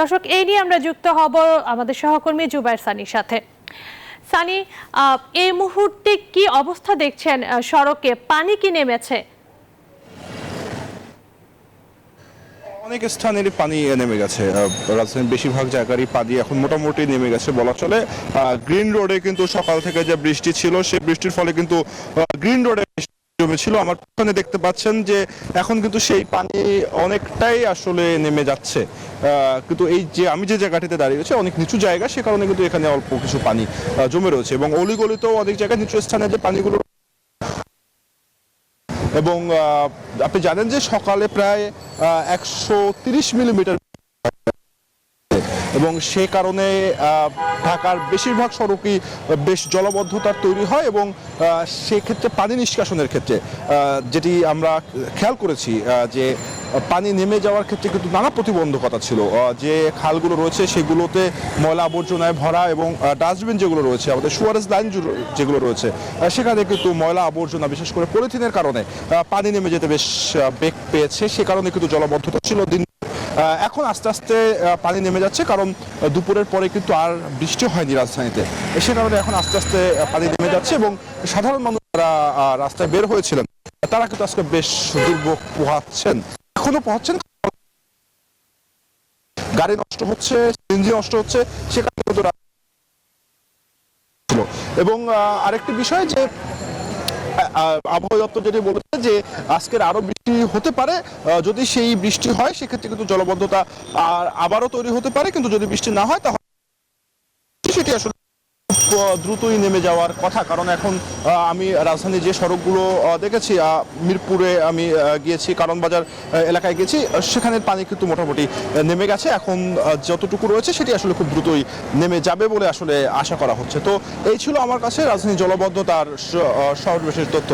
দর্শক, এই নিয়ে আমরা যুক্ত হব আমাদের সহকর্মী জুবায়ের সানির সাথে। সানি, এই মুহূর্তে কি অবস্থা দেখছেন? সড়কে পানি কি নেমেছে? অনেক স্থানেরই পানি নেমে গেছে। রাজধানীর বেশিরভাগ জায়গারই পানি এখন মোটামুটি নেমে গেছে বলা চলে। গ্রিন রোডে কিন্তু সকাল থেকে যে বৃষ্টি ছিল, সেই বৃষ্টির ফলে কিন্তু গ্রিন রোডে জমেছিল। আমার পেছনে দেখতে পাচ্ছেন যে এখন কিন্তু সেই পানি অনেকটাই আসলে নেমে যাচ্ছে। কিন্তু এই যে আমি যে জায়গাটিতে দাঁড়িয়ে রয়েছে অনেক নিচু জায়গা, সে কারণে কিন্তু এখানে অল্প কিছু পানি জমে রয়েছে এবং অলিগলিতেও অনেক জায়গায় নিচু স্থানে যে পানিগুলো, এবং আপনি জানেন যে সকালে প্রায় 130 মিলিমিটার, এবং সে কারণে ঢাকার বেশিরভাগ সড়কই বেশ জলাবদ্ধতার তৈরি হয় এবং সেক্ষেত্রে পানি নিষ্কাশনের ক্ষেত্রে যেটি আমরা খেয়াল করেছি যে পানি নেমে যাওয়ার ক্ষেত্রে কিন্তু নানা প্রতিবন্ধকতা ছিল। যে খালগুলো রয়েছে সেগুলোতে ময়লা আবর্জনায় ভরা এবং ডাস্টবিন যেগুলো রয়েছে, আমাদের সুয়ারেজ লাইন যেগুলো রয়েছে, সেখানে কিন্তু ময়লা আবর্জনা বিশেষ করে পলিথিনের কারণে পানি নেমে যেতে বেশ বেগ পেয়েছে। সে কারণে কিন্তু জলাবদ্ধতা ছিল। এখন আস্তে আস্তে পানি নেমে যাচ্ছে, কারণ দুপুরের পরে কিন্তু আর বৃষ্টি হয়নি রাজধানীতে। সে কারণে এখন আস্তে আস্তে পানি নেমে যাচ্ছে এবং সাধারণ মানুষ যারা রাস্তায় বের হয়েছিলেন তারা কিন্তু আজকে বেশ দুর্ভোগ পোহাচ্ছেন, এখনো পোহাচ্ছেন। গাড়ি নষ্ট হচ্ছে, সিএনজি নষ্ট হচ্ছে, সেখানে কিন্তু এবং আরেকটি বিষয় যে আবহাওয়া দপ্তর যেটি বলেছে যে আজকের আরো বৃষ্টি হতে পারে। যদি সেই বৃষ্টি হয় সেক্ষেত্রে কিন্তু জলবদ্ধতা আবারও তৈরি হতে পারে, কিন্তু যদি বৃষ্টি না হয় তাহলে সেটি আসলে দ্রুতই নেমে যাওয়ার কথা। কারণ এখন আমি রাজধানীর যে সড়কগুলো দেখেছি, মিরপুরে আমি গিয়েছি, কারণ বাজার এলাকায় গেছি, সেখানের পানি কিন্তু মোটামুটি নেমে গেছে। এখন যতটুকু রয়েছে সেটি আসলে খুব দ্রুতই নেমে যাবে বলে আসলে আশা করা হচ্ছে। তো এই ছিল আমার কাছে রাজধানীর জলবদ্ধতার সর্বশেষ তথ্য।